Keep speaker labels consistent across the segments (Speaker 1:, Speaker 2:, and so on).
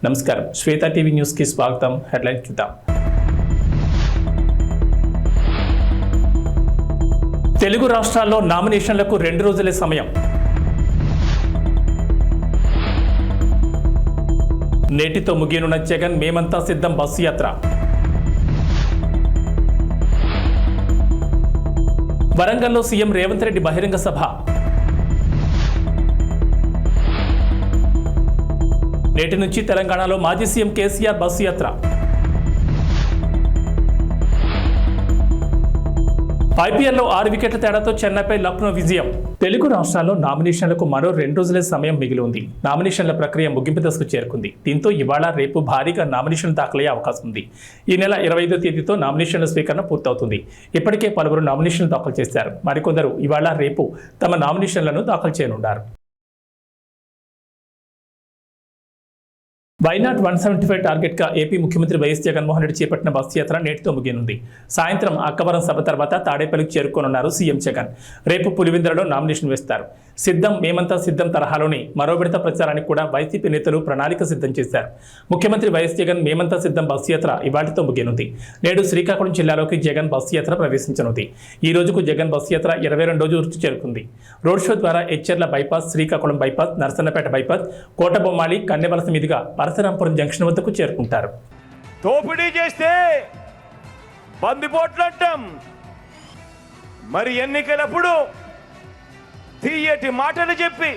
Speaker 1: నమస్కారం, శ్వేత TV news కి స్వాగతం. హెడ్లైన్స్ చూద్దాం. తెలుగు రాష్ట్రాల్లో నామినేషన్లకు 2 రోజులే సమయం. నేటితో ముగియనున్న జగన్ మేమంతా సిద్ధం బస్సు యాత్ర. వరంగల్లో సీఎం రేవంత్ రెడ్డి బహిరంగ సభ. నేటి నుంచి తెలంగాణలో మాజీ సీఎం కేసీఆర్ బస్సు యాత్ర. ఐపీఎల్లో 6 వికెట్ల తేడాతో చెన్నైపై లక్నో విజయం. తెలుగు రాష్ట్రాల్లో నామినేషన్లకు మరో 2 రోజులే సమయం మిగిలి ఉంది. నామినేషన్ల ప్రక్రియ ముగింపు దశకు చేరుకుంది. దీంతో ఇవాళ రేపు భారీగా నామినేషన్లు దాఖలయ్యే అవకాశం ఉంది. ఈ నెల 25వ తేదీతో నామినేషన్ల స్వీకరణ పూర్తవుతుంది. ఇప్పటికే పలువురు నామినేషన్లు దాఖలు చేశారు. మరికొందరు ఇవాళ రేపు తమ నామినేషన్లను దాఖలు చేయనున్నారు. వైనాట్ 175 టార్గెట్ గా ఏపీ ముఖ్యమంత్రి వైఎస్ జగన్మోహన్ రెడ్డి చేపట్టిన బస్సు యాత్ర నేటితో ముగియనుంది. సాయంత్రం అక్కవరం సభ తర్వాత తాడేపల్లికి చేరుకోనున్నారు సీఎం జగన్. రేపు పులివెందులలో నామినేషన్ వేస్తారు. సిద్ధం మేమంతా సిద్ధం తరహాలోని మరో విడత ప్రచారానికి కూడా వైసీపీ నేతలు ప్రణాళిక సిద్ధం చేశారు. ముఖ్యమంత్రి వైఎస్ జగన్ మేమంతా సిద్ధం బస్సు యాత్ర ఇవాటితో ముగియనుంది. నేడు శ్రీకాకుళం జిల్లాలోకి జగన్ బస్సు యాత్ర ప్రవేశించనుంది. ఈ రోజుకు జగన్ బస్సు యాత్ర 22వ రోజు చేరుకుంది. రోడ్ షో ద్వారా Etcherla bypass, Srikakulam bypass, Narasannapeta bypass, Kotabommali, Kannevalasa మీదుగా పరశురాంపురం జంక్షన్ వద్దకు చేరుకుంటారు.
Speaker 2: దోపిడీ చేస్తే బందిపోట్లు అంటాం. మరి ఎన్నికలప్పుడు తీయటి మాటలు చెప్పి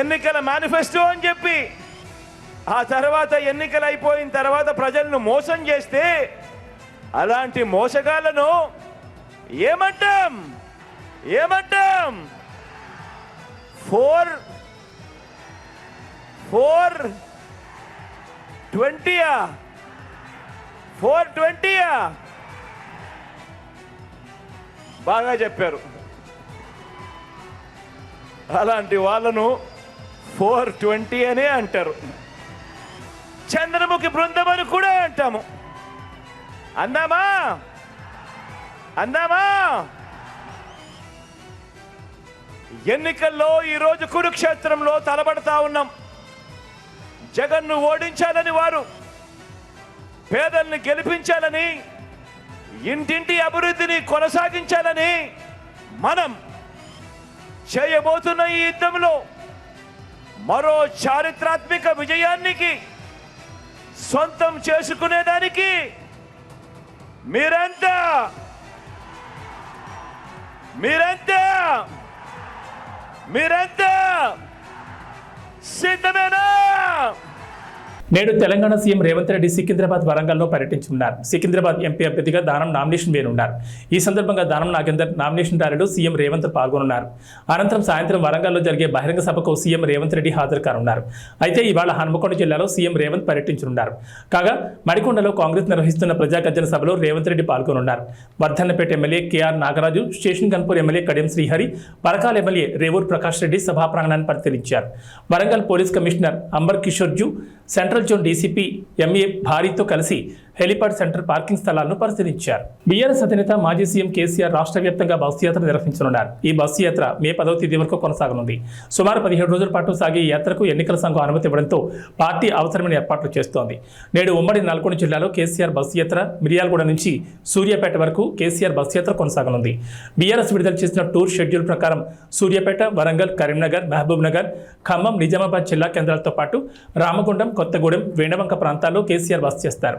Speaker 2: ఎన్నికల మేనిఫెస్టో అని చెప్పి ఆ తర్వాత ఎన్నికలు అయిపోయిన తర్వాత ప్రజలను మోసం చేస్తే అలాంటి మోసగాళ్లను ఏమంటాం? 420 బాగా చెప్పారు. అలాంటి వాళ్ళను 420 అనే అంటారు. చంద్రముఖి బృందం అని కూడా అంటాము. అందామా? ఎన్నికల్లో ఈరోజు కురుక్షేత్రంలో తలబడతా ఉన్నాం. జగన్ను ఓడించాలని వారు, పేదల్ని గెలిపించాలని, ఇంటింటి అభివృద్ధిని కొనసాగించాలని మనం చేయబోతున్న ఈ యుద్ధంలో మరో చారిత్రాత్మక విజయానికి సొంతం చేసుకునేదానికి మీరంతా సిద్ధమేనా?
Speaker 1: నేడు తెలంగాణ సీఎం రేవంత్ రెడ్డి సికింద్రాబాద్, వరంగల్లో పర్యటించనున్నారు. సికింద్రాబాద్ ఎంపీ అభ్యర్థిగా దానం నామినేషన్ వేయనున్నారు. ఈ సందర్భంగా దానం నాగేందర్ నామినేషన్ ర్యాలీలో సీఎం రేవంత్ పాల్గొనున్నారు. అనంతరం సాయంత్రం వరంగల్లో జరిగే బహిరంగ సభకు సీఎం రేవంత్ రెడ్డి హాజరు కానున్నారు. అయితే ఇవాళ హన్మకొండ జిల్లాలో సీఎం రేవంత్ పర్యటించనున్నారు. కాగా మడికొండలో కాంగ్రెస్ నిర్వహిస్తున్న ప్రజాగర్జన సభలో రేవంత్ రెడ్డి పాల్గొనున్నారు. Wardhannapet MLA KR Nagaraju, station Ghanpur MLA Kadiyam Srihari, Parakal MLA Revuri Prakash Reddy సభా ప్రాంగణాన్ని పరిశీలించారు. Warangal police commissioner Amber Kishore Jha, central zone DCP MA భారీతో కలిసి హెలిపాడ్ సెంటర్ పార్కింగ్ స్థలాలను పరిశీలించారు. బీఆర్ఎస్ అధినేత మాజీ సీఎం కేసీఆర్ రాష్ట్ర వ్యాప్తంగా బస్సు యాత్ర నిర్వహించనున్నారు. ఈ బస్సు యాత్ర మే 10వ తేదీ వరకు కొనసాగనుంది. సుమారు 17 రోజుల పాటు సాగే ఈ యాత్రకు ఎన్నికల సంఘం అనుమతి ఇవ్వడంతో పార్టీ అవసరమైన ఏర్పాట్లు చేస్తోంది. నేడు ఉమ్మడి నల్గొండ జిల్లాలో కేసీఆర్ బస్సు యాత్ర, మిర్యాలగూడ నుంచి సూర్యాపేట వరకు కేసీఆర్ బస్సు యాత్ర కొనసాగనుంది. బీఆర్ఎస్ విడుదల చేసిన టూర్ షెడ్యూల్ ప్రకారం సూర్యాపేట, వరంగల్, కరీంనగర్, మహబూబ్ నగర్, ఖమ్మం, నిజామాబాద్ జిల్లా కేంద్రాలతో పాటు రామగుండం, కొత్తగూడెం, వేణవంక ప్రాంతాల్లో కేసీఆర్ బస చేస్తారు.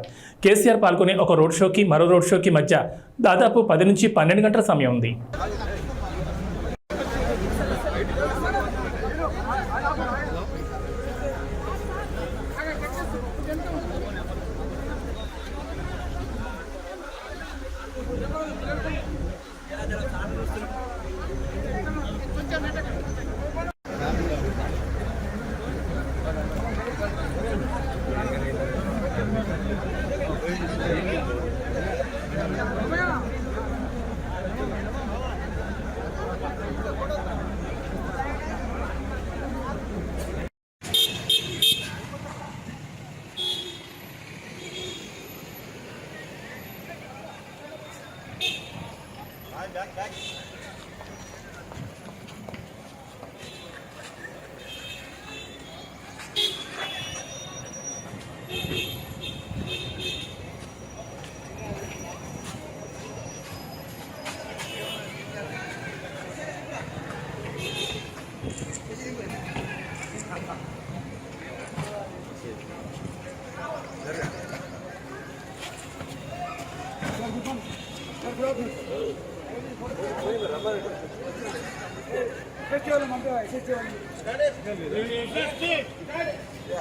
Speaker 1: కేసీఆర్ పాల్గొనే ఒక రోడ్ షోకి మరో రోడ్ షోకి మధ్య దాదాపు 10 నుంచి 12 గంటల సమయం ఉంది.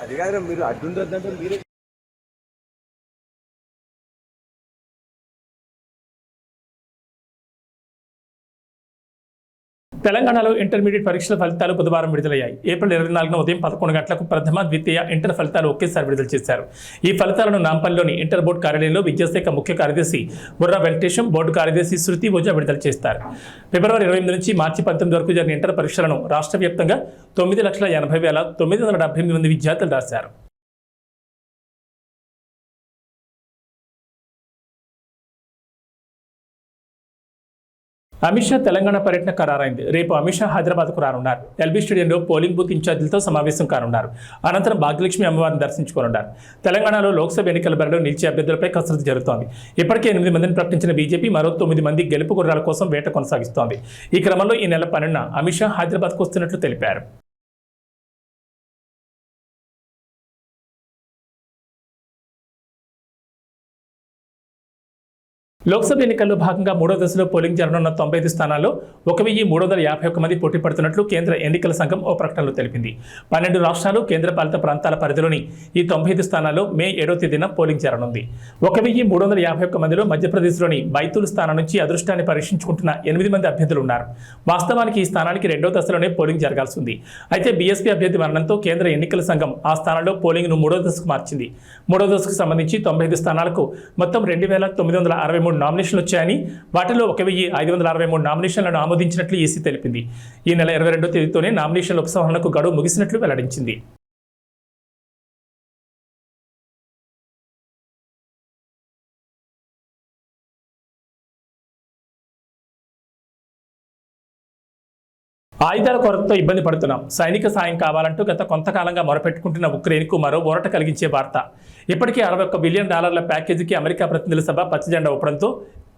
Speaker 3: అది కాదు మీరు అడ్డుందంటే మీరే
Speaker 1: తెలంగాణలో ఇంటర్మీడియట్ పరీక్షల ఫలితాలు బుధవారం విడుదలయ్యాయి. ఏప్రిల్ 24న ఉదయం 11 గంటలకు ప్రథమ, ద్వితీయ, ఇంటర్ ఫలితాలు ఒకేసారి విడుదల చేశారు. ఈ ఫలితాలను నాంపల్లిలోని ఇంటర్ బోర్డు కార్యాలయంలో విద్యాశాఖ ముఖ్య కార్యదర్శి బుర్రా వెంకటేశం, బోర్డు కార్యదర్శి శృతి ఓజా విడుదల చేస్తారు. ఫిబ్రవరి 28 నుంచి మార్చి 19 వరకు జరిగిన ఇంటర్ పరీక్షలను రాష్ట్ర వ్యాప్తంగా 9,80,978 మంది విద్యార్థులు రాశారు. అమిత్ షా తెలంగాణ పర్యటన ఖరారైంది. రేపు అమిత్ షా హైదరాబాద్కు రానున్నారు. ఎల్బీ స్టేడియంలో పోలింగ్ బూత్ ఇన్ఛార్జీలతో సమావేశం కానున్నారు. అనంతరం భాగ్యలక్ష్మి అమ్మవారిని దర్శించుకోనున్నారు. తెలంగాణలో లోక్సభ ఎన్నికల బరిలో నిలిచే అభ్యర్థులపై కసరత్తు జరుగుతోంది. ఇప్పటికే 8 మందిని ప్రకటించిన బీజేపీ మరో 9 మంది గెలుపు గుర్రాల కోసం వేట కొనసాగిస్తోంది. ఈ క్రమంలో ఈ నెల 12న అమిత్ షా హైదరాబాద్కు వస్తున్నట్లు తెలిపారు. లోక్సభ ఎన్నికల్లో భాగంగా 3వ దశలో పోలింగ్ జరగనున్న 95 స్థానాల్లో 1,351 మంది పోటీ పడుతున్నట్లు కేంద్ర ఎన్నికల సంఘం ఓ ప్రకటనలో తెలిపింది. 12 రాష్ట్రాలు, కేంద్రపాలిత ప్రాంతాల పరిధిలోని ఈ 95 స్థానాల్లో మే 7వ తేదీన పోలింగ్ జరగనుంది. 1,351 మందిలో మధ్యప్రదేశ్లోని బైతూల్ స్థానం నుంచి అదృష్టాన్ని పరీక్షించుకుంటున్న 8 మంది అభ్యర్థులు ఉన్నారు. వాస్తవానికి ఈ స్థానానికి 2వ దశలోనే పోలింగ్ జరగాల్సి ఉంది. అయితే బీఎస్పీ అభ్యర్థి మరణంతో కేంద్ర ఎన్నికల సంఘం ఆ స్థానంలో పోలింగ్ను 3వ దశకు మార్చింది. 3వ దశకు సంబంధించి 95 స్థానాలకు మొత్తం 2,963 నామినేషన్లు వచ్చాయని, వాటిలో 1,563 నామినేషన్లను ఆమోదించినట్లు ఈసీ తెలిపింది. ఈ నెల 22వ తేదీతోనే నామినేషన్ల ఉపసంహరణకు గడువు ముగిసినట్లు వెల్లడించింది. ఆయుధాల కొరతతో ఇబ్బంది పడుతున్నాం, సైనిక సాయం కావాలంటూ గత కొంతకాలంగా మొరపెట్టుకుంటున్న ఉక్రెయిన్కు మరో ఊరట కలిగించే వార్త. ఇప్పటికే $61 బిలియన్ ప్యాకేజీకి అమెరికా ప్రతినిధుల సభ పచ్చజెండా ఊపడంతో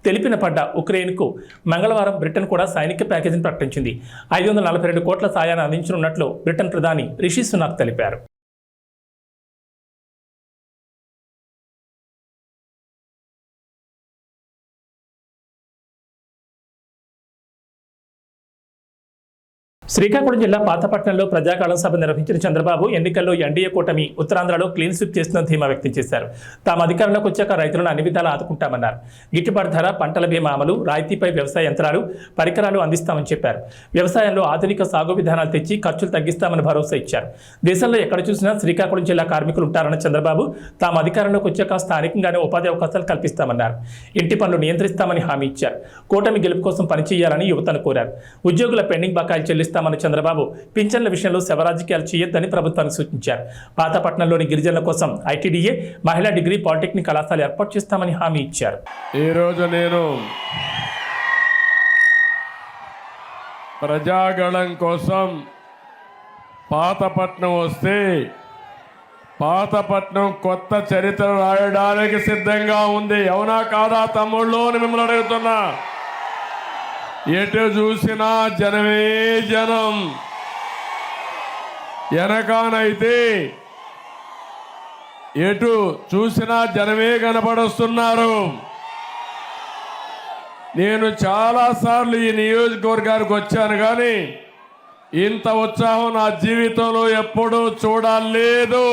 Speaker 1: తెలిపిన పడ్డ ఉక్రెయిన్కు మంగళవారం బ్రిటన్ కూడా సైనిక ప్యాకేజీని ప్రకటించింది. 542 కోట్ల సాయాన్ని అందించనున్నట్లు బ్రిటన్ ప్రధాని రిషి సునాక్ తెలిపారు. శ్రీకాకుళం జిల్లా పాతపట్నంలో ప్రజాకాలం సభ నిర్వహించిన చంద్రబాబు ఎన్నికల్లో ఎన్డీఏ కూటమి ఉత్తరాంధ్రలో క్లీన్ స్వీప్ చేస్తుందని ధీమా వ్యక్తం చేశారు. తాము అధికారంలోకి వచ్చాక రైతులను అన్ని విధాలా ఆదుకుంటామన్నారు. గిట్టుబాటు ధర, పంటల బీమా అమలు, రాయితీపై వ్యవసాయ యంత్రాలు, పరికరాలు అందిస్తామని చెప్పారు. వ్యవసాయంలో ఆధునిక సాగు విధానాలు తెచ్చి ఖర్చులు తగ్గిస్తామని భరోసా ఇచ్చారు. దేశంలో ఎక్కడ చూసినా శ్రీకాకుళం జిల్లా కార్మికులు ఉంటారన్న చంద్రబాబు తాము అధికారంలోకి వచ్చాక స్థానికంగానే ఉపాధి అవకాశాలు కల్పిస్తామన్నారు. ఇంటి పనులు నియంత్రిస్తామని హామీ ఇచ్చారు. కూటమి గెలుపు కోసం పనిచేయాలని యువతను కోరారు. ఉద్యోగుల పెండింగ్ బకాయిలు చెల్లిస్తామని చంద్రబాబు పింఛన్ల విషయంలో శవరాజకీయాలు చేయొద్దని ప్రభుత్వానికి సూచించారు. పాతపట్నంలోని గిరిజనుల కోసం ఐటీడీఏ, మహిళా డిగ్రీ, పాలిటెక్నిక్ కళాశాల ఏర్పాటు చేస్తామని హామీ ఇచ్చారు.
Speaker 4: ఈరోజు నేను ప్రజాగళం కోసం పాతపట్నం వస్తే పాతపట్నం కొత్త చరిత్ర రాయడానికి సిద్ధంగా ఉంది. అవునా కాదా తమ్ముళ్ళు అని మిమ్మల్ని అడుగుతున్నా. ఎటు చూసినా జనమే జనం. వెనకానైతే ఎటు చూసినా జనమే కనపడుస్తున్నారు. నేను చాలాసార్లు ఈ నియోజకవర్గానికి వచ్చాను, కానీ ఇంత ఉత్సాహం నా జీవితంలో ఎప్పుడూ చూడలేదు.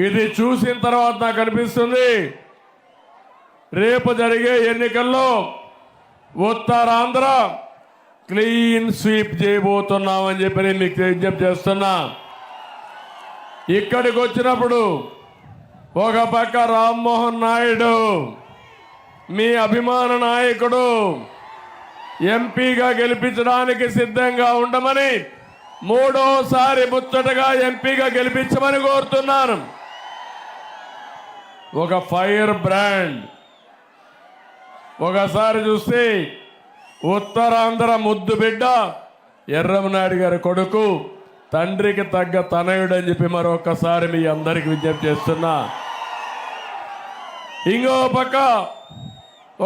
Speaker 4: ఇది చూసిన తర్వాత నాకు అనిపిస్తుంది, రేపు జరిగే ఎన్నికల్లో ఉత్తరాంధ్ర క్లీన్ స్వీప్ చేయబోతున్నామని చెప్పి నేను మీకు విజ్ఞప్తి చేస్తున్నా. ఇక్కడికి వచ్చినప్పుడు ఒక పక్క రామ్మోహన్ నాయుడు మీ అభిమాన నాయకుడు ఎంపీగా గెలిపించడానికి సిద్ధంగా ఉండమని, మూడోసారి ముచ్చటగా ఎంపీగా గెలిపించమని కోరుతున్నాను. ఒక ఫైర్ బ్రాండ్. ఒకసారి చూస్తే ఉత్తరాంధ్ర ముద్దు బిడ్డ ఎర్రమనాయుడు గారి కొడుకు తండ్రికి తగ్గ తనయుడని చెప్పి మరొకసారి మీ అందరికి విజ్ఞప్తి చేస్తున్నా. ఇంకో పక్క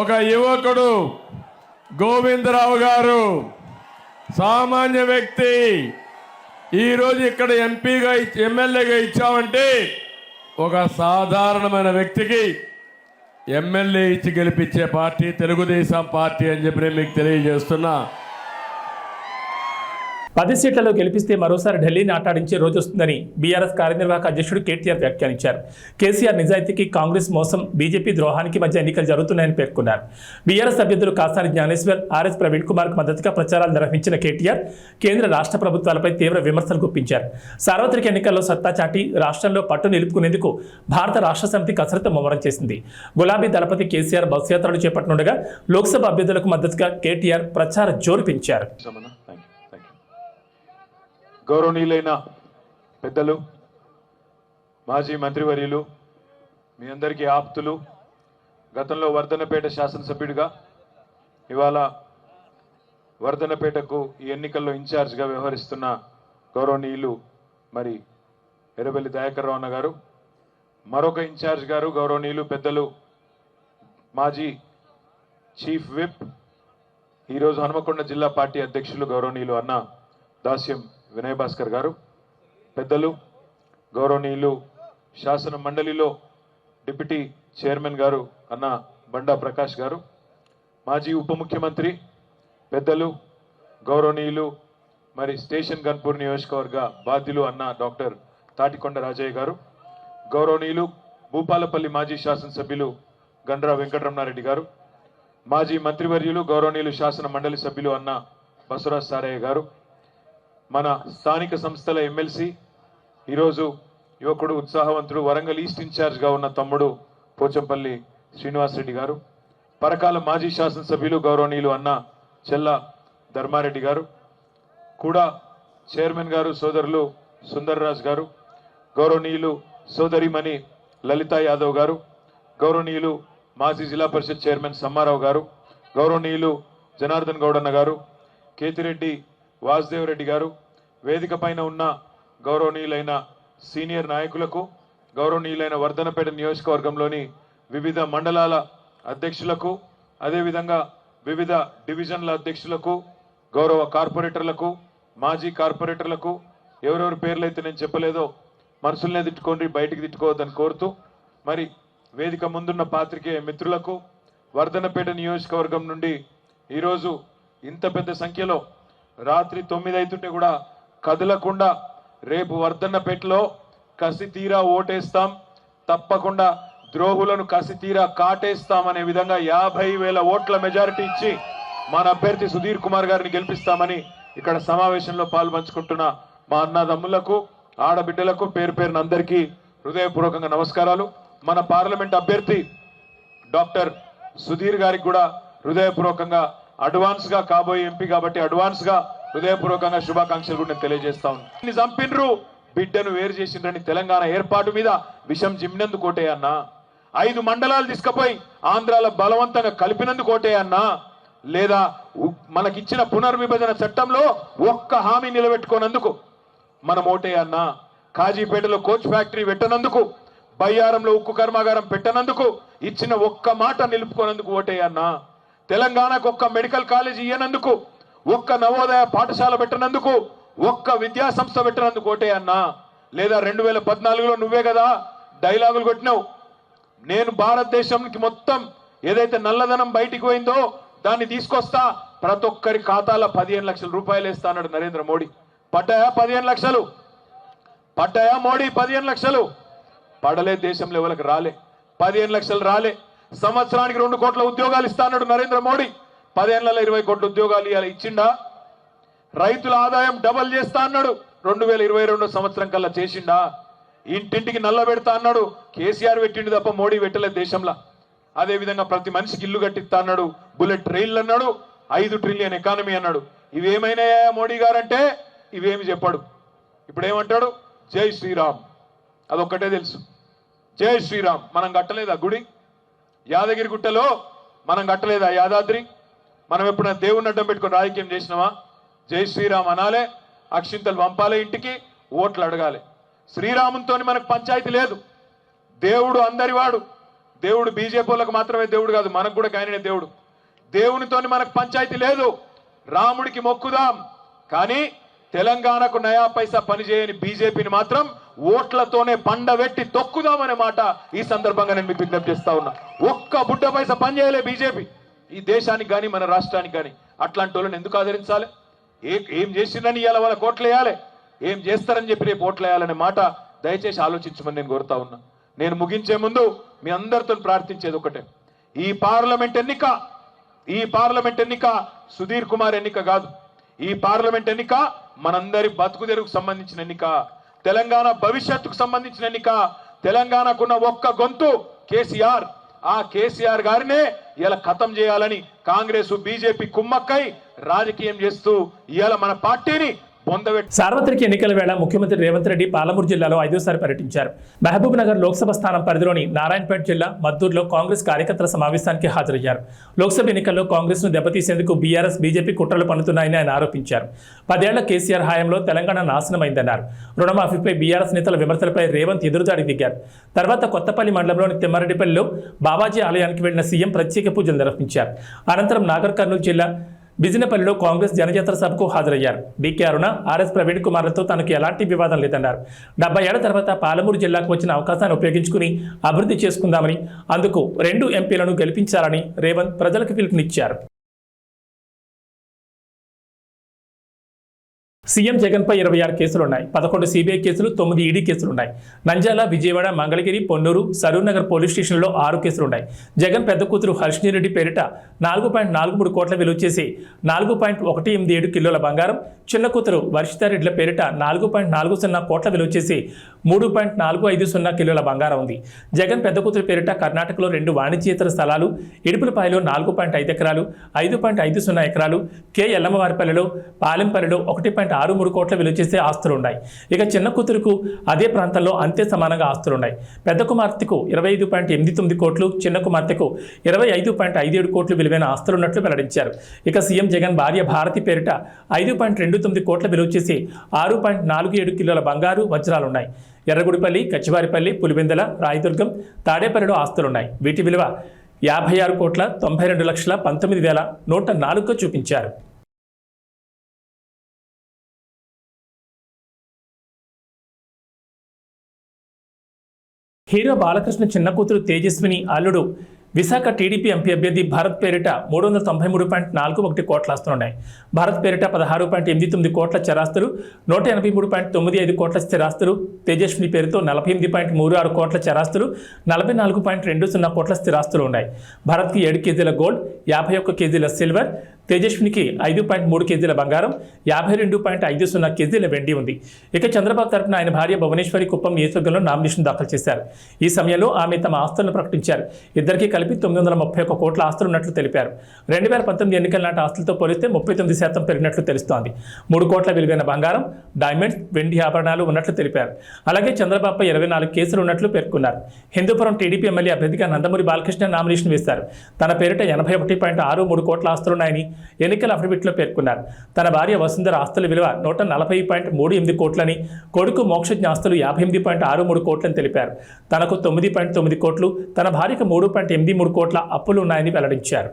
Speaker 4: ఒక యువకుడు గోవిందరావు గారు, సామాన్య వ్యక్తి, ఈరోజు ఇక్కడ ఎంపీగా ఎమ్మెల్యేగా ఇచ్చామంటే ఒక సాధారణమైన వ్యక్తికి ఎమ్మెల్యే ఇచ్చి గెలిపించే పార్టీ తెలుగుదేశం పార్టీ అని చెప్పి నేను మీకు తెలియజేస్తున్నా.
Speaker 1: 10 సీట్లలో గెలిపిస్తే మరోసారి ఢిల్లీని ఆటాడించే రోజు వస్తుందని బీఆర్ఎస్ కార్యనిర్వాహక అధ్యక్షుడు కేటీఆర్ వ్యాఖ్యానించారు. కేసీఆర్ నిజాయితీకి కాంగ్రెస్ మోసం, బీజేపీ ద్రోహానికి మధ్య ఎన్నికలు జరుగుతున్నాయని పేర్కొన్నారు. బీఆర్ఎస్ అభ్యర్థులు కాసాని జ్ఞానేశ్వర్, ఆర్ఎస్ ప్రవీణ్ కుమార్కు మద్దతుగా ప్రచారాలు నిర్వహించిన కేటీఆర్ కేంద్ర రాష్ట్ర ప్రభుత్వాలపై తీవ్ర విమర్శలు గుప్పించారు. సార్వత్రిక ఎన్నికల్లో సత్తా చాటి రాష్ట్రంలో పట్టు నిలుపుకునేందుకు భారత రాష్ట్ర సమితి కసరత్తు ముమ్మరం చేసింది. గులాబీ దళపతి కేసీఆర్ బస్ యాత్రలు చేపట్టనుండగా లోక్సభ అభ్యర్థులకు మద్దతుగా కేటీఆర్ ప్రచార జోరు పెంచారు.
Speaker 5: గౌరవనీయులైన పెద్దలు, మాజీ మంత్రివర్యులు, మీ అందరికీ ఆప్తులు, గతంలో వర్ధన్నపేట శాసనసభ్యుడిగా ఇవాళ వర్ధన్నపేటకు ఈ ఎన్నికల్లో ఇన్ఛార్జ్గా వ్యవహరిస్తున్న గౌరవనీయులు మరి ఎర్రబెల్లి దయాకర్ రావు అన్న గారు, మరొక ఇన్ఛార్జ్ గారు గౌరవనీయులు పెద్దలు మాజీ చీఫ్ విప్, ఈరోజు హనుమకొండ జిల్లా పార్టీ అధ్యక్షులు గౌరవనీయులు అన్న దాస్యం వినయ్ భాస్కర్ గారు, పెద్దలు గౌరవనీయులు శాసన మండలిలో డిప్యూటీ చైర్మన్ గారు అన్న బండా ప్రకాష్ గారు, మాజీ ఉప ముఖ్యమంత్రి పెద్దలు గౌరవనీయులు మరి స్టేషన్ గన్పూర్ నియోజకవర్గ బాధ్యులు అన్న డాక్టర్ తాటికొండ రాజయ్య గారు, గౌరవనీయులు భూపాలపల్లి మాజీ శాసనసభ్యులు గండ్రా వెంకటరమణారెడ్డి గారు, మాజీ మంత్రివర్యులు గౌరవనీయులు శాసన మండలి సభ్యులు అన్న బసవరాజ్ సారయ్య గారు, మన స్థానిక సంస్థల ఎమ్మెల్సీ, ఈరోజు యువకుడు ఉత్సాహవంతుడు వరంగల్ ఈస్ట్ ఇన్ఛార్జ్గా ఉన్న తమ్ముడు పోచంపల్లి శ్రీనివాసరెడ్డి గారు, పరకాల మాజీ శాసనసభ్యులు గౌరవనీయులు అన్న చెల్ల ధర్మారెడ్డి గారు, కూడా చైర్మన్ గారు సోదరులు సుందర్రాజ్ గారు, గౌరవనీయులు సోదరిమణి లలితా యాదవ్ గారు, గౌరవనీయులు మాజీ జిల్లా పరిషత్ చైర్మన్ సమ్మారావు గారు, గౌరవనీయులు జనార్దన్ గౌడన్న గారు, కేతిరెడ్డి వాసుదేవ్ రెడ్డి గారు, వేదిక పైన ఉన్న గౌరవనీయులైన సీనియర్ నాయకులకు, గౌరవనీయులైన వర్ధన్నపేట నియోజకవర్గంలోని వివిధ మండలాల అధ్యక్షులకు, అదేవిధంగా వివిధ డివిజన్ల అధ్యక్షులకు, గౌరవ కార్పొరేటర్లకు, మాజీ కార్పొరేటర్లకు, ఎవరెవరి పేర్లైతే నేను చెప్పలేదో మనసులనే తిట్టుకోండి, బయటికి తిట్టుకోవద్దని కోరుతూ, మరి వేదిక ముందున్న పాత్రికేయ మిత్రులకు, వర్ధన్నపేట నియోజకవర్గం నుండి ఈరోజు ఇంత పెద్ద సంఖ్యలో రాత్రి 9 అవుతుంటే కూడా కదలకుండా రేపు వర్ధన్నపేటలో కసి తీరా ఓటేస్తాం, తప్పకుండా ద్రోహులను కసి తీరా కాటేస్తామనే విధంగా 50,000 ఓట్ల మెజారిటీ ఇచ్చి మన అభ్యర్థి సుధీర్ కుమార్ గారిని గెలిపిస్తామని ఇక్కడ సమావేశంలో పాల్పంచుకుంటున్న మా అన్నదమ్ములకు, ఆడబిడ్డలకు పేరు పేరున అందరికీ హృదయపూర్వకంగా నమస్కారాలు. మన పార్లమెంట్ అభ్యర్థి డాక్టర్ సుధీర్ గారికి కూడా హృదయపూర్వకంగా అడ్వాన్స్ గా కాబోయే ఎంపీ కాబట్టి అడ్వాన్స్ గా హృదయపూర్వకంగా శుభాకాంక్షలు కూడా నేను తెలియజేస్తా ఉన్నాను. చంపిన్రు, బిడ్డను వేరు చేసిండ్రని తెలంగాణ ఏర్పాటు మీద విషం జిమ్మినందుకు కోటే అన్నా, 5 మండలాలు తీసుకుపోయి ఆంధ్రాలో బలవంతంగా కలిపినందుకు కోటే అన్నా, లేదా మనకిచ్చిన పునర్విభజన చట్టంలో ఒక్క హామీ నిలబెట్టుకోనందుకు మనం ఓటే అన్నా, కాజీపేటలో కోచ్ ఫ్యాక్టరీ పెట్టనందుకు, బయ్యారంలో ఉక్కు కర్మాగారం పెట్టనందుకు, ఇచ్చిన ఒక్క మాట నిలుపుకోనందుకు ఓటే అన్నా, తెలంగాణకు ఒక్క మెడికల్ కాలేజ్ ఇయ్యనందుకు, ఒక్క నవోదయ పాఠశాల పెట్టినందుకు, ఒక్క విద్యా సంస్థ పెట్టినందుకు ఓటే అన్నా, లేదా 2014లో నువ్వే కదా డైలాగులు కొట్టినావు, నేను భారతదేశానికి మొత్తం ఏదైతే నల్లధనం బయటికి పోయిందో దాన్ని తీసుకొస్తా, ప్రతి ఒక్కరి ఖాతాలో 15 లక్షల రూపాయలు వేస్తా అన్నాడు నరేంద్ర మోడీ. పడ్డాయా 15 లక్షలు? పడ్డాయా మోడీ 15 లక్షలు? పడలే, దేశంలో ఎవరికి రాలే, 15 లక్షలు రాలే. సంవత్సరానికి 2 కోట్ల ఉద్యోగాలు ఇస్తా అన్నాడు నరేంద్ర మోడీ, 10 ఏళ్లలో 20 కోట్ల ఉద్యోగాలు ఇవ్వాలి, ఇచ్చిండా? రైతుల ఆదాయం డబల్ చేస్తా అన్నాడు, 2022 సంవత్సరం కల్లా చేసిండా? ఇంటింటికి నల్ల పెడతా అన్నాడు, కేసీఆర్ పెట్టిండు తప్ప మోడీ పెట్టలేదు దేశంలో. అదే విధంగా ప్రతి మనిషికి ఇల్లు కట్టిస్తా అన్నాడు, బుల్లెట్ ట్రైన్లు అన్నాడు, 5 ట్రిలియన్ ఎకానమీ అన్నాడు. ఇవేమైనాయా మోడీ గారంటే ఇవేమి చెప్పాడు. ఇప్పుడు ఏమంటాడు? జై శ్రీరామ్, అదొక్కటే తెలుసు, జై శ్రీరామ్. మనం కట్టలేదా గుడి? యాదగిరి గుట్టలో మనం కట్టలేదా యాదాద్రి? మనం ఎప్పుడైనా దేవుని అడ్డం పెట్టుకొని రాజకీయం చేసినావా? జై శ్రీరామ్ అనాలే, అక్షింతలు పంపాలి ఇంటికి, ఓట్లు అడగాలి. శ్రీరామునితో మనకు పంచాయతీ లేదు. దేవుడు అందరివాడు. దేవుడు బీజేపీ వాళ్ళకు మాత్రమే దేవుడు కాదు, మనకు కూడా ఆయననే దేవుడు. దేవునితోని మనకు పంచాయతీ లేదు. రాముడికి మొక్కుదాం, కానీ తెలంగాణకు నయా పైసా పనిచేయని బీజేపీని మాత్రం ఓట్లతోనే పండబెట్టి తొక్కుదామనే మాట ఈ సందర్భంగా నేను మీకు విజ్ఞప్తి చేస్తా ఉన్నా. ఒక్క బుడ్డ పైసా పనిచేయలే బీజేపీ ఈ దేశానికి కానీ మన రాష్ట్రానికి కానీ. అట్లాంటి వాళ్ళని ఎందుకు ఆదరించాలి? ఏం చేసిందని ఇవాళ వాళ్ళకి ఓట్లు వేయాలి, ఏం చేస్తారని చెప్పి రేపు ఓట్లు వేయాలనే మాట దయచేసి ఆలోచించమని నేను కోరుతా ఉన్నా. నేను ముగించే ముందు మీ అందరితో ప్రార్థించేది ఒకటే, ఈ పార్లమెంట్ ఎన్నిక సుధీర్ కుమార్ ఎన్నిక కాదు. ఈ పార్లమెంట్ ఎన్నిక మనందరి బతుకు తెరువుకు సంబంధించిన ఎన్నిక, తెలంగాణ భవిష్యత్తుకు సంబంధించిన ఎన్నిక. తెలంగాణకున్న ఒక్క గొంతు కేసీఆర్. ఆ కేసీఆర్ గారినే ఇలా ఖతం చేయాలని కాంగ్రెస్ బీజేపీ కుమ్మక్కై రాజకీయం చేస్తూ ఇవాళ మన పార్టీని పొందబెట్టి.
Speaker 1: సార్వత్రిక ఎన్నికల వేళ ముఖ్యమంత్రి రేవంత్ రెడ్డి పాలమూరు జిల్లాలో 5వ సారి పర్యటించారు. మహబూబ్ నగర్ లోక్సభ స్థానం పరిధిలోని నారాయణపేట జిల్లా మద్దూరులో కాంగ్రెస్ కార్యకర్తల సమావేశానికి హాజరయ్యారు. లోక్సభ ఎన్నికల్లో కాంగ్రెస్ ను దెబ్బతీసేందుకు బీఆర్ఎస్ బీజేపీ కుట్రలు పన్నుతున్నాయని ఆయన ఆరోపించారు. 10 ఏళ్ల కేసీఆర్ హయాంలో తెలంగాణ నాశనమైందన్నారు. రుణమాఫీపై బీఆర్ఎస్ నేతల విమర్శలపై రేవంత్ ఎదురుదాడికి దిగారు. తర్వాత కొత్తపల్లి మండలంలోని తిమ్మారెడ్డిపల్లిలో బాబాజీ ఆలయానికి వెళ్లిన సీఎం ప్రత్యేక పూజలు నిర్వహించారు. అనంతరం నాగర్ కర్నూలు జిల్లా బిజినపల్లిలో కాంగ్రెస్ జనజాతర సభకు హాజరయ్యారు. డీకే అరుణ, ఆర్ఎస్ ప్రవీణ్ కుమార్లతో తనకు ఎలాంటి వివాదం లేదన్నారు. 70 ఏళ్ల తర్వాత పాలమూరు జిల్లాకు వచ్చిన అవకాశాన్ని ఉపయోగించుకుని అభివృద్ధి చేసుకుందామని, అందుకు 2 ఎంపీలను గెలిపించాలని రేవంత్ ప్రజలకు పిలుపునిచ్చారు. సీఎం జగన్పై 26 కేసులున్నాయి. 11 సిబిఐ కేసులు, 9 ఈడీ కేసులున్నాయి. నంద్యాల, విజయవాడ, మంగళగిరి, పొన్నూరు, సరూర్నగర్ పోలీస్ స్టేషన్లో 6 కేసులున్నాయి. జగన్ పెద్ద కూతురు హర్షిణి రెడ్డి పేరిట 4.43 కోట్ల విలువ చేసి 4.187 కిలోల బంగారం, చిన్న కూతురు వర్షితారెడ్డిల పేరిట 4.40 కోట్ల విలువ చేసి 3.450 కిలోల బంగారం ఉంది. జగన్ పెద్ద కూతురు పేరిట కర్ణాటకలో 2 వాణిజ్యేతర స్థలాలు, ఇడుపులపాయలో 4.5 ఎకరాలు, 5.50 ఎకరాలు, కె ఎల్లమ్మవారిపల్లిలో, పాలెంపల్లిలో 1.63 కోట్ల విలువ చేసే ఆస్తులున్నాయి. ఇక చిన్న కూతురుకు అదే ప్రాంతంలో అంతే సమానంగా ఆస్తులున్నాయి. పెద్ద కుమార్తెకు 25.89 కోట్లు, చిన్న కుమార్తెకు 25.57 కోట్లు విలువైన ఆస్తులున్నట్లు వెల్లడించారు. ఇక సీఎం జగన్ భార్య భారతి పేరిట 5.29 కోట్ల విలువ చేసి 6.47 కిలోల బంగారు, వజ్రాలున్నాయి. ఎర్రగుడిపల్లి, కచ్చివారిపల్లి, పులివెందల, రాయదుర్గం, తాడేపల్లిలో ఆస్తులున్నాయి. వీటి విలువ 56,92,19,104గా చూపించారు. హీరో బాలకృష్ణ చిన్న కూతురు తేజస్విని అల్లుడు విశాఖ టీడీపీ ఎంపీ అభ్యర్థి భరత్ పేరిట 393.41 కోట్ల ఆస్తులున్నాయి. భరత్ పేరిట 16.89 కోట్ల చరాస్తులు, 183.95 కోట్ల స్థిరాస్తులు, తేజస్విని పేరుతో 48.36 కోట్ల చరాస్తులు, 44.20 కోట్ల స్థిరాస్తులు ఉన్నాయి. భరత్కి 7 కేజీల గోల్డ్, 51 కేజీల సిల్వర్, తేజస్వినికి 5.3 కేజీల బంగారం, 52.50 కేజీల వెండి ఉంది. ఇక చంద్రబాబు తరపున ఆయన భార్య భువనేశ్వరి కుప్పం నియోజకవర్గంలో నామినేషన్ దాఖలు చేశారు. ఈ సమయంలో ఆమె తమ ఆస్తులను ప్రకటించారు. ఇద్దరికీ కలిపి 931 కోట్ల ఆస్తులున్నట్లు తెలిపారు. 2019 ఎన్నికల నాటి ఆస్తులతో పోలిస్తే 39% పెరిగినట్లు తెలుస్తోంది. 3 కోట్ల విలువైన బంగారం, డైమండ్స్, వెండి ఆభరణాలు ఉన్నట్లు తెలిపారు. అలాగే చంద్రబాబుపై 24 కేసులు ఉన్నట్లు పేర్కొన్నారు. హిందూపురం టీడీపీ ఎమ్మెల్యే అభ్యర్థిగా నందమూరి బాలకృష్ణ నామినేషన్ వేశారు. తన పేరిట 81.63 కోట్ల ఆస్తులున్నాయని ఎన్నికల అఫిడవిట్లో పేర్కొన్నారు. తన భార్య వసుంధర ఆస్తుల విలువ 140.38 కోట్లని, కొడుకు మోక్షజ్ఞ ఆస్తులు 58.63 కోట్లని తెలిపారు. తనకు 9.9 కోట్లు, తన భార్యకు 3.83 కోట్ల అప్పులు ఉన్నాయని వెల్లడించారు.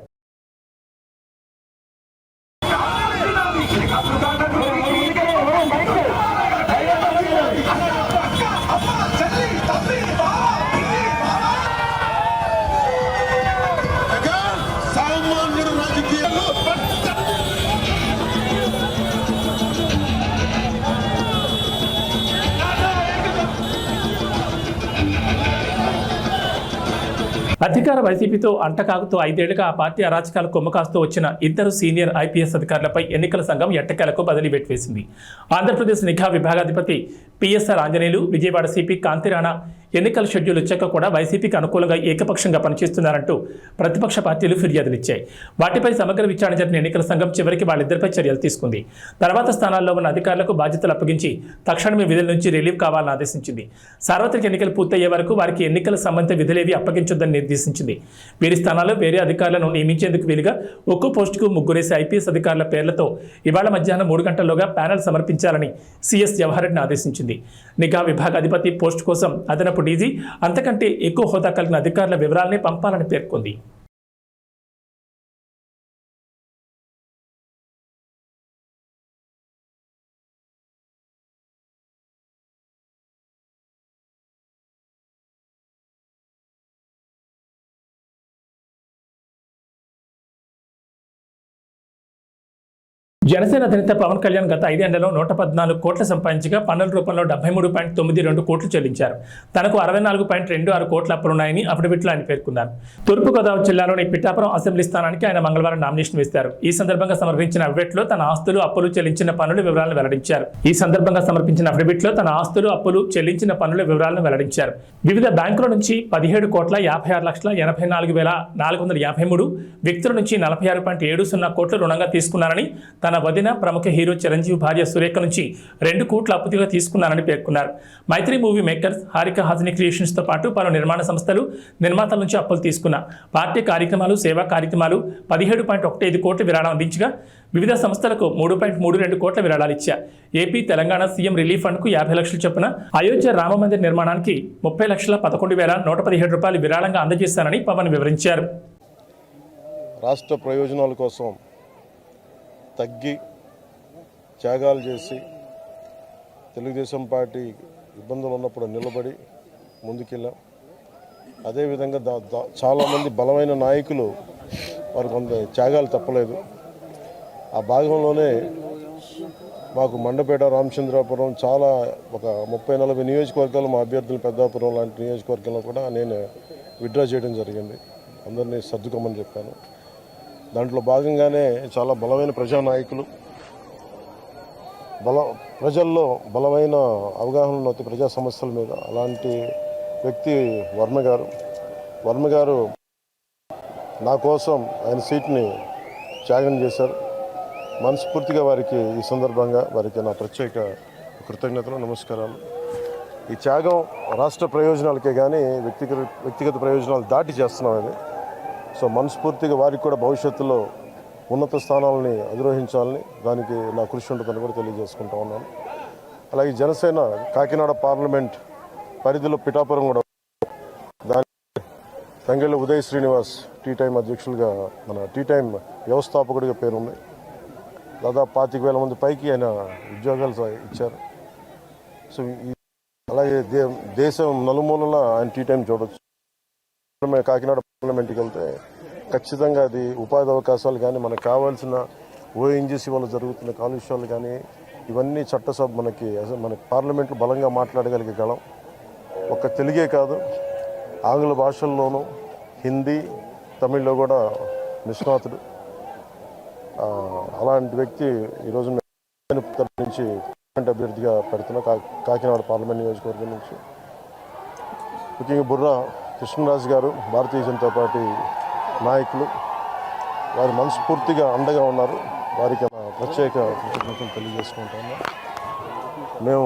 Speaker 1: అధికార వైసీపీతో అంటకాగుతూ 5 ఏళ్లుగా ఆ పార్టీ అరాచకాలు కొమ్మకాస్తూ వచ్చిన 2 సీనియర్ ఐపీఎస్ అధికారులపై ఎన్నికల సంఘం ఎట్టకేలకు బదిలీ వేటు వేసింది. ఆంధ్రప్రదేశ్ నిఘా విభాగాధిపతి పిఎస్ఆర్ ఆంజనేయులు, విజయవాడ సిపి కాంతిరాణా ఎన్నికల షెడ్యూల్ వచ్చాక కూడా వైసీపీకి అనుకూలంగా ఏకపక్షంగా పనిచేస్తున్నారంటూ ప్రతిపక్ష పార్టీలు ఫిర్యాదులు ఇచ్చాయి. వాటిపై సమగ్ర విచారణ జరిపిన ఎన్నికల సంఘం చివరికి వాళ్ళిద్దరిపై చర్యలు తీసుకుంది. తర్వాత స్థానాల్లో ఉన్న అధికారులకు బాధ్యతలు అప్పగించి తక్షణమే విధుల నుంచి రిలీవ్ కావాలని ఆదేశించింది. సార్వత్రిక ఎన్నికలు పూర్తయ్యే వరకు వారికి ఎన్నికల సంబంధిత విధులేవి అప్పగించొద్దని నిర్దేశించింది. వీరి స్థానాల్లో వేరే అధికారులను నియమించేందుకు వీలుగా ఒక్కో పోస్టుకు 3 ఐపీఎస్ అధికారుల పేర్లతో ఇవాళ మధ్యాహ్నం 3 గంటల్లోగా ప్యానెల్ సమర్పించాలని సీఎస్ జవహర్ రెడ్డిని ఆదేశించింది. నిఘా విభాగాధిపతి పోస్టు కోసం అదనపు డీజీ, అంతకంటే ఎక్కువ హోదా కలిగిన అధికారుల వివరాలనే పంపాలని పేర్కొంది. జనసేన అధినేత పవన్ కళ్యాణ్ గత 5 ఏళ్లలో 114 కోట్ల సంపాదించగా పన్నుల రూపంలో 73.92 కోట్లు చెల్లించారు. తనకు 64.26 కోట్ల అప్పులున్నాయని అఫిడవిట్లో ఆయన పేర్కొన్నారు. తూర్పుగోదావరి జిల్లాలోని పిఠాపురం అసెంబ్లీ స్థానానికి ఆయన మంగళవారం నామినేషన్ వేశారు. ఈ సందర్భంగా సమర్పించిన అఫిడవిట్లో తన ఆస్తులు, అప్పులు, చెల్లించిన పన్నుల వివరాలను వెల్లడించారు. వివిధ బ్యాంకుల నుంచి 17,56,86,84,453, వ్యక్తుల నుంచి 46.70 కోట్లు రుణంగా తీసుకున్నారని, తన వదిన ప్రముఖ హీరో చిరంజీవి భార్య సురేఖ నుంచి 2 కోట్ల అప్పుగా తీసుకున్నారని పేర్కొన్నారు. Mythri movie makers, Haarika Hassine creations తో పాటు పలు నిర్మాణ సంస్థలు, నిర్మాతల నుంచి అప్పులు తీసుకున్న పార్టీ కార్యక్రమాలు, సేవా కార్యక్రమాలు 17.15 కోట్ల విరాళం అందించగా వివిధ సంస్థలకు 3.32 కోట్ల విరాళాలు ఇచ్చారు. AP, Telangana CM relief fund కు 50 లక్షలు చొప్పున, అయోధ్య రామ మందిర్ నిర్మాణానికి 30,11,117 రూపాయలు విరాళంగా అందజేశారని పవన్ వివరించారు.
Speaker 6: రాష్ట్ర ప్రయోజనాల కోసం తగ్గి త్యాగాలు చేసి తెలుగుదేశం పార్టీ ఇబ్బందులు ఉన్నప్పుడు నిలబడి ముందుకెళ్ళాం. అదేవిధంగా చాలామంది బలమైన నాయకులు వారు కొంత త్యాగాలు తప్పలేదు. ఆ భాగంలోనే మాకు మండపేట, రామచంద్రాపురం చాలా ఒక 30-40 నియోజకవర్గాలు మా అభ్యర్థులు పెద్దాపురం లాంటి నియోజకవర్గంలో కూడా నేను విత్డ్రా చేయడం జరిగింది. అందరినీ సర్దుకోమని చెప్పాను. దాంట్లో భాగంగానే చాలా బలమైన ప్రజానాయకులు, ప్రజల్లో బలమైన అవగాహన ఉన్న ప్రజా సమస్యల మీద అలాంటి వ్యక్తి వర్మ గారు నా కోసం ఆయన సీట్ని త్యాగం చేశారు. మనస్ఫూర్తిగా వారికి ఈ సందర్భంగా వారికి నా ప్రత్యేక కృతజ్ఞతలు, నమస్కారాలు. ఈ త్యాగం రాష్ట్ర ప్రయోజనాలకే కానీ వ్యక్తిగత ప్రయోజనాలు దాటి చేస్తున్నాం అది. సో మనస్ఫూర్తిగా వారికి కూడా భవిష్యత్తులో ఉన్నత స్థానాలని అధిరోహించాలని దానికి నా కృషి ఉంటుందని కూడా తెలియజేసుకుంటా ఉన్నాను. అలాగే జనసేన కాకినాడ పార్లమెంట్ పరిధిలో పిఠాపురం కూడా దాని తంగెళ్ళ ఉదయ్ శ్రీనివాస్ టీ టైం అధ్యక్షులుగా, మన టీ టైం వ్యవస్థాపకుడిగా పేరుంది. దాదాపు 25,000 మంది పైకి ఆయన ఉద్యోగాలు ఇచ్చారు. సో అలాగే దేశం నలుమూలలా ఆయన టీ టైం చూడొచ్చు. కాకినాడ పార్లమెంట్కి వెళ్తే ఖచ్చితంగా అది ఉపాధి అవకాశాలు కానీ, మనకు కావాల్సిన ఓఎన్జీసీ వల్ల జరుగుతున్న కాలుష్యాలు కానీ, ఇవన్నీ చట్టసభ మన పార్లమెంట్లో బలంగా మాట్లాడగలిగేగలం. ఒక్క తెలుగే కాదు, ఆంగ్ల భాషల్లోనూ, హిందీ, తమిళ్లో కూడా నిష్ణాతుడు. అలాంటి వ్యక్తి ఈరోజు నుంచి అభ్యర్థిగా పెడుతున్న కాకినాడ పార్లమెంట్ నియోజకవర్గం నుంచి. ముఖ్యంగా బుర్రా కృష్ణరాజు గారు, భారతీయ జనతా పార్టీ నాయకులు, వారు మనస్ఫూర్తిగా అండగా ఉన్నారు. వారికి ప్రత్యేక కృతజ్ఞతలు తెలియజేసుకుంటాము. మేము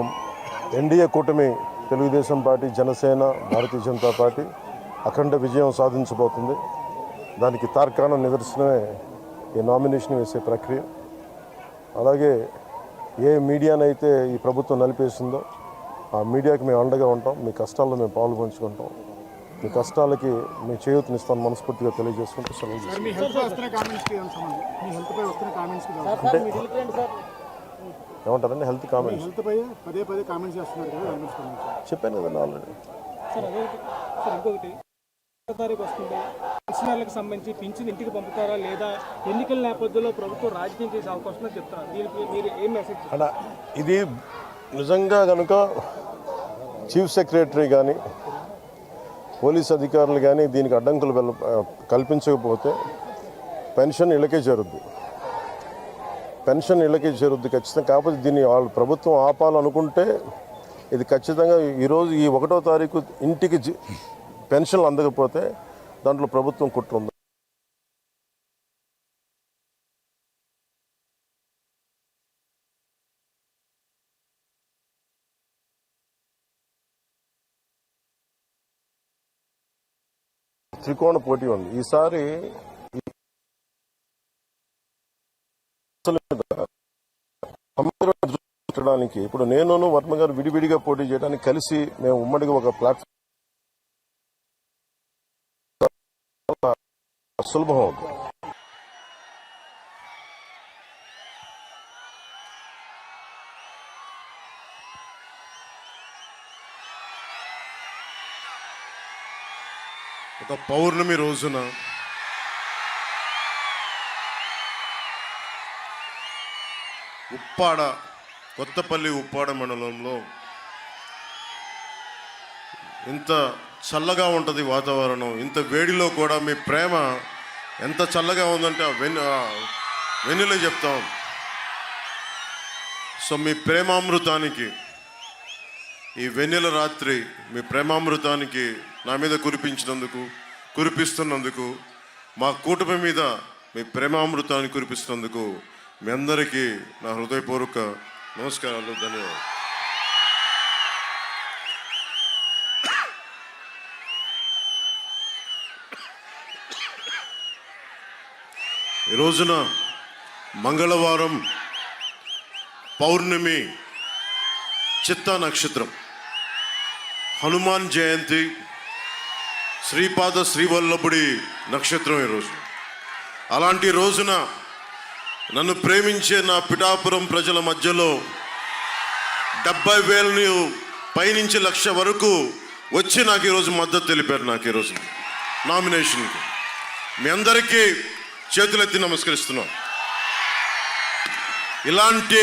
Speaker 6: ఎన్డీఏ కూటమి తెలుగుదేశం పార్టీ, జనసేన, భారతీయ జనతా పార్టీ అఖండ విజయం సాధించబోతుంది. దానికి తార్కాణ నిదర్శనమే ఈ నామినేషన్ వేసే ప్రక్రియ. అలాగే ఏ మీడియానైతే ఈ ప్రభుత్వం నలిపేసిందో ఆ మీడియాకి మేము అండగా ఉంటాం. మీ కష్టాల్లో మేము పాలు పంచుకుంటాం. మీ కష్టాలకి మీ చేయూతనిస్తాను మనస్ఫూర్తిగా తెలియజేసుకుంటూ సెలవు. ఏమంటారండి హెల్త్ కామెంట్స్? చెప్పాను కదండి ఆల్రెడీ.
Speaker 7: పెన్షనర్లకు సంబంధించి పింఛన్ ఇంటికి పంపుతారా లేదా ఎన్నికల నేపథ్యంలో ప్రభుత్వం రాజకీయం చేసే అవకాశం చెప్తారు. దీనికి మీరు ఏం మెసేజ్?
Speaker 6: అలా ఇది నిజంగా కనుక చీఫ్ సెక్రటరీ కానీ, పోలీస్ అధికారులు కానీ దీనికి అడ్డంకులు కల్పించకపోతే పెన్షన్ ఇళ్ళకే చేరుద్ది. ఖచ్చితంగా. కాకపోతే దీన్ని వాళ్ళు ప్రభుత్వం ఆపాలనుకుంటే ఇది ఖచ్చితంగా ఈరోజు ఈ 1వ తారీఖు ఇంటికి పెన్షన్లు అందకపోతే దాంట్లో ప్రభుత్వం కుట్ర ఉంది. త్రికోణ పోటీ ఉంది ఈసారి. పెట్టడానికి ఇప్పుడు నేను వర్మ గారు విడివిడిగా పోటీ చేయడానికి కలిసి మేము ఉమ్మడిగా ఒక ప్లాట్ఫామ్ సులభం అవుతుంది.
Speaker 8: ఒక పౌర్ణమి రోజున ఉప్పాడ, కొత్తపల్లి ఉప్పాడ మండలంలో ఇంత చల్లగా ఉంటుంది వాతావరణం. ఇంత వేడిలో కూడా మీ ప్రేమ ఎంత చల్లగా ఉందంటే వెన్నెల చెప్తాం. సో మీ ప్రేమామృతానికి, ఈ వెన్నెల రాత్రి మీ ప్రేమామృతానికి నా మీద కురిపిస్తున్నందుకు, మా కూటమి మీద మీ ప్రేమామృతాన్ని కురిపిస్తున్నందుకు మీ అందరికీ నా హృదయపూర్వక నమస్కారాలు, ధన్యవాదాలు. ఈ రోజున మంగళవారం పౌర్ణమి, చిత్తా నక్షత్రం, హనుమాన్ జయంతి, శ్రీపాద శ్రీవల్లభుడి నక్షత్రం ఈరోజు. అలాంటి రోజున నన్ను ప్రేమించే నా పిఠాపురం ప్రజల మధ్యలో 70,000 పైనుంచి 1,00,000 వరకు వచ్చి నాకు ఈరోజు మద్దతు తెలిపారు. నాకు ఈరోజు నామినేషన్కి మీ అందరికీ చేతులెత్తి నమస్కరిస్తున్నాం. ఇలాంటి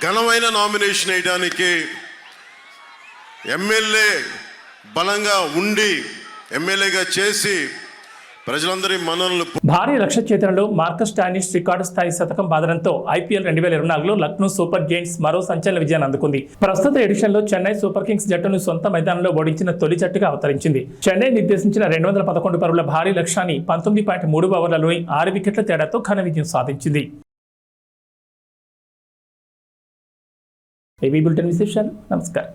Speaker 8: ఘనమైన నామినేషన్ వేయడానికి ఎమ్మెల్యే బలంగా ఉండి ఎమ్మెల్యేగా చేసి ప్రజలందరి మనల్ని
Speaker 1: భారీ లక్ష్య ఛేదనలో మార్కస్ స్టానిష్ రికార్డు స్థాయి శతకం బాదడంతో ఐపీఎల్ 2024లో లక్నో సూపర్ జైంట్స్ మరో సంచలన విజయాన్ని అందుకుంది. ప్రస్తుత ఎడిషన్లో చెన్నై సూపర్ కింగ్స్ జట్టును సొంత మైదానంలో ఓడించిన తొలి జట్టుగా అవతరించింది. చెన్నై నిర్దేశించిన 211 పరుగుల భారీ లక్ష్యాన్ని 19.3 ఓవర్లలోని 6 వికెట్ల తేడాతో ఘన విజయం సాధించింది. ఏబీ బులెటిన్ విశేషాలు. నమస్కారం.